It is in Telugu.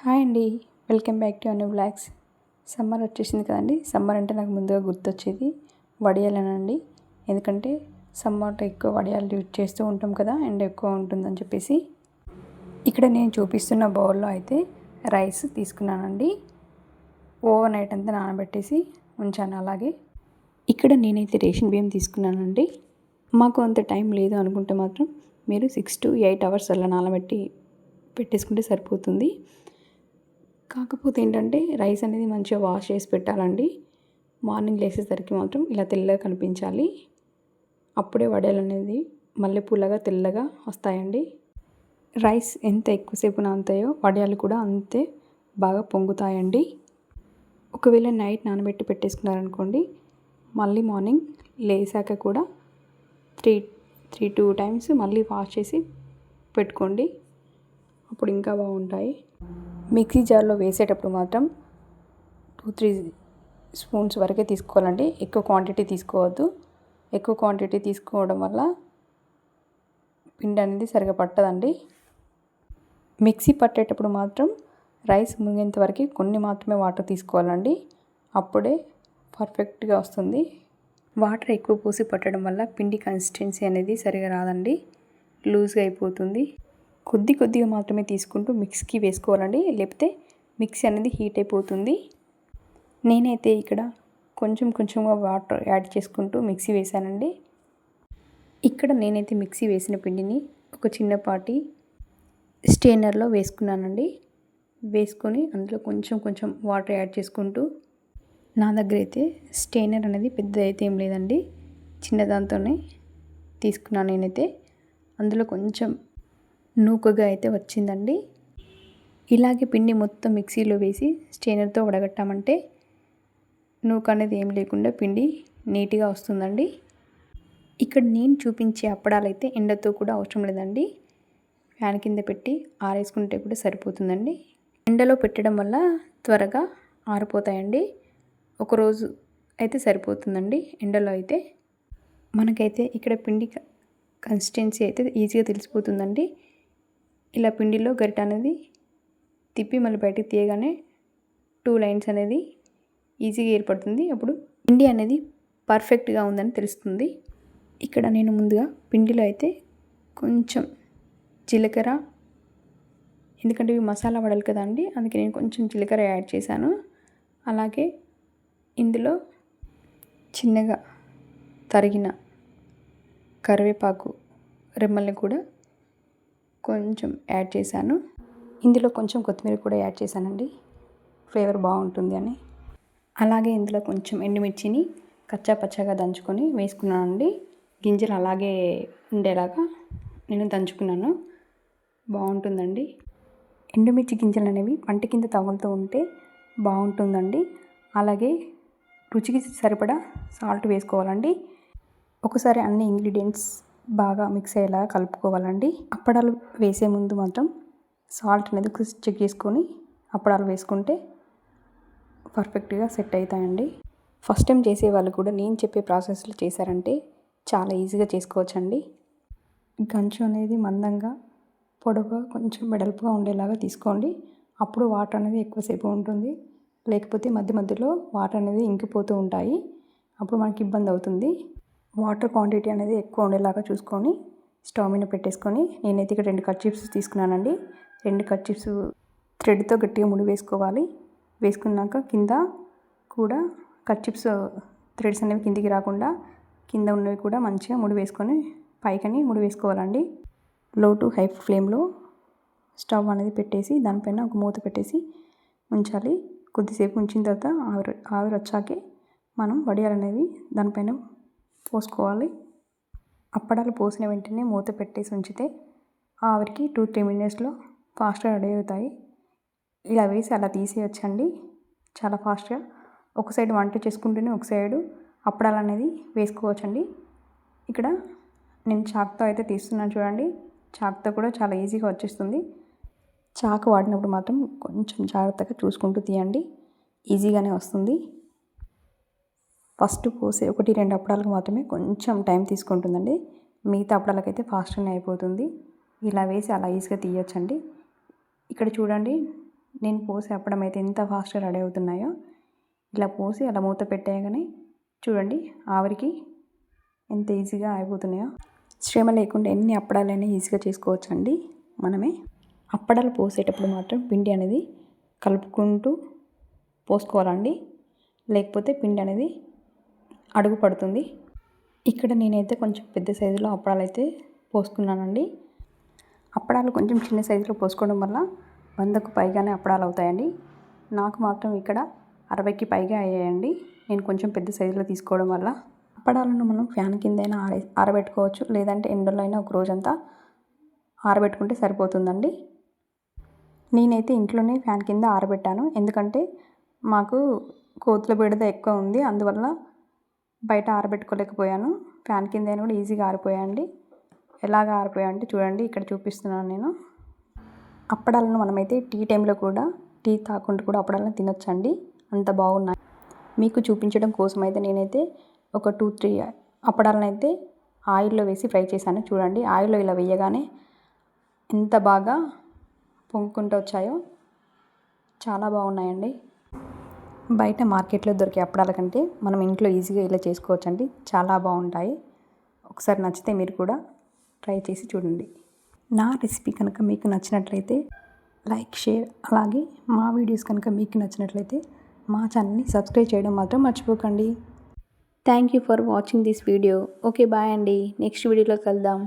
హాయ్ అండి. Welcome back to Anu blogs. Summer వచ్చేసింది కదండి. సమ్మర్ అంటే నాకు ముందుగా గుర్తొచ్చేది వడియాలేనండి. ఎందుకంటే సమ్మర్లో ఎక్కువ వడియాలు యూజ్ చేస్తూ ఉంటాం కదా, ఎండ ఎక్కువ ఉంటుందని చెప్పేసి. ఇక్కడ నేను చూపిస్తున్న బౌల్లో అయితే రైస్ తీసుకున్నానండి. ఓవర్ నైట్ అంతా నానబెట్టేసి ఉంచాను. అలాగే ఇక్కడ నేనైతే రేషన్ బియ్యం తీసుకున్నానండి. మాకు అంత టైం లేదు అనుకుంటే మాత్రం మీరు 6 to 8 hours అలా నానబెట్టి పెట్టేసుకుంటే సరిపోతుంది. కాకపోతే ఏంటంటే రైస్ అనేది మంచిగా వాష్ చేసి పెట్టాలండి. మార్నింగ్ లేచేసరికి మాత్రం ఇలా తెల్లగా కనిపించాలి. అప్పుడే వడియాలు అనేది మల్లెపూలగా తెల్లగా వస్తాయండి. రైస్ ఎంత ఎక్కువసేపు నానుతాయో వడియాలు కూడా అంతే బాగా పొంగుతాయండి. ఒకవేళ నైట్ నానబెట్టి పెట్టేసుకున్నారనుకోండి, మళ్ళీ మార్నింగ్ లేసాక కూడా త్రీ టూ టైమ్స్ మళ్ళీ వాష్ చేసి పెట్టుకోండి. అప్పుడు ఇంకా బాగుంటాయి. మిక్సీ జార్లో వేసేటప్పుడు మాత్రం 2-3 స్పూన్స్ వరకే తీసుకోవాలండి. ఎక్కువ క్వాంటిటీ తీసుకోవద్దు. ఎక్కువ క్వాంటిటీ తీసుకోవడం వల్ల పిండి అనేది సరిగా పట్టదండి. మిక్సీ పట్టేటప్పుడు మాత్రం రైస్ మునిగేంత వరకు కొన్ని మాత్రమే వాటర్ తీసుకోవాలండి. అప్పుడే పర్ఫెక్ట్గా వస్తుంది. వాటర్ ఎక్కువ పోసి పట్టడం వల్ల పిండి కన్సిస్టెన్సీ అనేది సరిగా రాదండి, లూజ్గా అయిపోతుంది. కొద్దిగా మాత్రమే తీసుకుంటూ మిక్సీకి వేసుకోవాలండి, లేకపోతే మిక్సీ అనేది హీట్ అయిపోతుంది. నేనైతే ఇక్కడ కొంచెంగా వాటర్ యాడ్ చేసుకుంటూ మిక్సీ వేసానండి. ఇక్కడ నేనైతే మిక్సీ వేసిన పిండిని ఒక చిన్నపాటి స్టెయినర్లో వేసుకున్నానండి. వేసుకొని అందులో కొంచెం వాటర్ యాడ్ చేసుకుంటూ, నా దగ్గర అయితే స్టెయినర్ అనేది పెద్దదైతే ఏం లేదండి, చిన్నదాంతోనే తీసుకున్నాను నేనైతే. అందులో కొంచెం నూకగా అయితే వచ్చిందండి. ఇలాగే పిండి మొత్తం మిక్సీలో వేసి స్ట్రెయినర్తో వడగట్టామంటే నూక అనేది ఏం లేకుండా పిండి నీట్గా వస్తుందండి. ఇక్కడ నేను చూపించే అప్పడాలు అయితే ఎండతో కూడా అవసరం లేదండి. ఫ్యాన్ కింద పెట్టి ఆరేసుకుంటే కూడా సరిపోతుందండి. ఎండలో పెట్టడం వల్ల త్వరగా ఆరిపోతాయండి. ఒకరోజు అయితే సరిపోతుందండి ఎండలో అయితే. మనకైతే ఇక్కడ పిండి కన్సిస్టెన్సీ అయితే ఈజీగా తెలిసిపోతుందండి. ఇలా పిండిలో గరిట అనేది తిప్పి మళ్ళీ బయటకు తీయగానే 2 లైన్స్ అనేది ఈజీగా ఏర్పడుతుంది. అప్పుడు పిండి అనేది పర్ఫెక్ట్గా ఉందని తెలుస్తుంది. ఇక్కడ నేను ముందుగా పిండిలో అయితే కొంచెం జీలకర్ర, ఎందుకంటే ఇవి మసాలా వడలు కదండి, అందుకే నేను కొంచెం జీలకర్ర యాడ్ చేశాను. అలాగే ఇందులో చిన్నగా తరిగిన కరివేపాకు రెమ్మల్ని కూడా కొంచెం యాడ్ చేశాను. ఇందులో కొంచెం కొత్తిమీర కూడా యాడ్ చేశానండి, ఫ్లేవర్ బాగుంటుంది అని. అలాగే ఇందులో కొంచెం ఎండుమిర్చిని కచ్చా పచ్చాగా దంచుకొని వేసుకున్నానండి. గింజలు అలాగే ఉండేలాగా నేను దంచుకున్నాను. బాగుంటుందండి. ఎండుమిర్చి గింజలు అనేవి పంట కింద తగులుతూ ఉంటే బాగుంటుందండి. అలాగే రుచికి సరిపడా సాల్ట్ వేసుకోవాలండి. ఒకసారి అన్ని ఇంగ్రీడియంట్స్ బాగా మిక్స్ అయ్యేలా కలుపుకోవాలండి. అప్పడాలు వేసే ముందు మాత్రం సాల్ట్ అనేది చెక్ చేసుకొని అప్పడాలు వేసుకుంటే పర్ఫెక్ట్గా సెట్ అవుతాయండి. ఫస్ట్ టైం చేసే వాళ్ళు కూడా నేను చెప్పే ప్రాసెస్లో చేశారంటే చాలా ఈజీగా చేసుకోవచ్చండి. గంచు అనేది మందంగా, పొడవుగా, కొంచెం వెడల్పుగా ఉండేలాగా తీసుకోండి. అప్పుడు వాటర్ అనేది ఎక్కువసేపు ఉంటుంది. లేకపోతే మధ్యలో వాటర్ అనేది ఇంకిపోతూ ఉంటాయి. అప్పుడు మనకి ఇబ్బంది అవుతుంది. వాటర్ క్వాంటిటీ అనేది ఎక్కువ ఉండేలాగా చూసుకొని స్టవ్ మీద పెట్టేసుకొని, నేనైతే ఇక్కడ 2 కర్చీఫ్స్ తీసుకున్నానండి. 2 కర్చీఫ్స్ థ్రెడ్తో గట్టిగా ముడి వేసుకోవాలి. వేసుకున్నాక కింద కూడా కర్చీఫ్స్ థ్రెడ్స్ అనేవి కిందికి రాకుండా కింద ఉన్నవి కూడా మంచిగా ముడి వేసుకొని పైకని ముడి వేసుకోవాలండి. లో టు హై ఫ్లేమ్లో స్టవ్ అనేది పెట్టేసి దానిపైన ఒక మూత పెట్టేసి ఉంచాలి. కొద్దిసేపు ఉంచిన తర్వాత ఆవిరి వచ్చాకే మనం వడియాలు అనేవి దానిపైన పోసుకోవాలి. అప్పడాలు పోసిన వెంటనే మూత పెట్టేసి ఉంచితే ఆవిరికి 2-3 minutesలో ఫాస్ట్గా రెడీ అవుతాయి. ఇలా వేసి అలా తీసేయచ్చండి చాలా ఫాస్ట్గా. ఒక సైడ్ వంట చేసుకుంటూనే ఒక సైడు అప్పడాలు అనేది వేసుకోవచ్చండి. ఇక్కడ నేను చాకుతో అయితే తీస్తున్నాను చూడండి. చాకుతో కూడా చాలా ఈజీగా వచ్చేస్తుంది. చాకు వాడినప్పుడు మాత్రం కొంచెం జాగ్రత్తగా చూసుకుంటూ తీయండి, ఈజీగానే వస్తుంది. ఫస్ట్ పోసే 1-2 అప్పడాలకు మాత్రమే కొంచెం టైం తీసుకుంటుందండి. మిగతా అప్పడాలకైతే ఫాస్ట్గానే అయిపోతుంది. ఇలా వేసి అలా ఈజీగా తీయొచ్చండి. ఇక్కడ చూడండి, నేను పోసి అప్పడం అయితే ఎంత ఫాస్ట్గా రెడీ అవుతున్నాయో. ఇలా పోసి అలా మూత పెట్టేయగానే చూడండి ఆవిరికి ఎంత ఈజీగా అయిపోతున్నాయో. శ్రమ లేకుండా ఎన్ని అప్పడాలైనా ఈజీగా చేసుకోవచ్చండి మనమే. అప్పడాలు పోసేటప్పుడు మాత్రం పిండి అనేది కలుపుకుంటూ పోసుకోవాలండి, లేకపోతే పిండి అనేది అడుగు పడుతుంది. ఇక్కడ నేనైతే కొంచెం పెద్ద సైజులో అప్పడాలు అయితే పోసుకున్నానండి. అప్పడాలు కొంచెం చిన్న సైజులో పోసుకోవడం వల్ల 100కు పైగానే అప్పడాలు అవుతాయండి. నాకు మాత్రం ఇక్కడ 60కి పైగా అయ్యాయండి, నేను కొంచెం పెద్ద సైజులో తీసుకోవడం వల్ల. అప్పడాలను మనం ఫ్యాన్ కిందైనా ఆరబెట్టుకోవచ్చు, లేదంటే ఎండలో అయినా ఒక రోజంతా ఆరబెట్టుకుంటే సరిపోతుందండి. నేనైతే ఇంట్లోనే ఫ్యాన్ కింద ఆరబెట్టాను, ఎందుకంటే మాకు కోతుల బెడద ఎక్కువ ఉంది, అందువల్ల బయట ఆరబెట్టుకోలేకపోయాను. ఫ్యాన్ కింద అయినా కూడా ఈజీగా ఆరిపోయాయండి. ఎలాగ ఆరిపోయాయంటే చూడండి, ఇక్కడ చూపిస్తున్నాను నేను. అప్పడాలను మనమైతే టీ టైంలో కూడా, టీ తాకుండా కూడా అప్పడాలను తినొచ్చండి, అంత బాగున్నాయి. మీకు చూపించడం కోసం అయితే నేనైతే ఒక 2-3 అప్పడాలను అయితే ఆయిల్లో వేసి ఫ్రై చేశాను. చూడండి, ఆయిల్లో ఇలా వేయగానే ఎంత బాగా పొంగుకుంటూ వచ్చాయో, చాలా బాగున్నాయండి. బయట మార్కెట్లో దొరికే అప్పడాల కంటే మనం ఇంట్లో ఈజీగా ఇలా చేసుకోవచ్చండి, చాలా బాగుంటాయి. ఒకసారి నచ్చితే మీరు కూడా ట్రై చేసి చూడండి. నా రెసిపీ కనుక మీకు నచ్చినట్లయితే లైక్, షేర్, అలాగే మా వీడియోస్ కనుక మీకు నచ్చినట్లయితే మా ఛానల్ని సబ్స్క్రైబ్ చేయడం మాత్రం మర్చిపోకండి. Thank you for watching this video. Okay, bye అండి. నెక్స్ట్ వీడియోలో కలుద్దాం.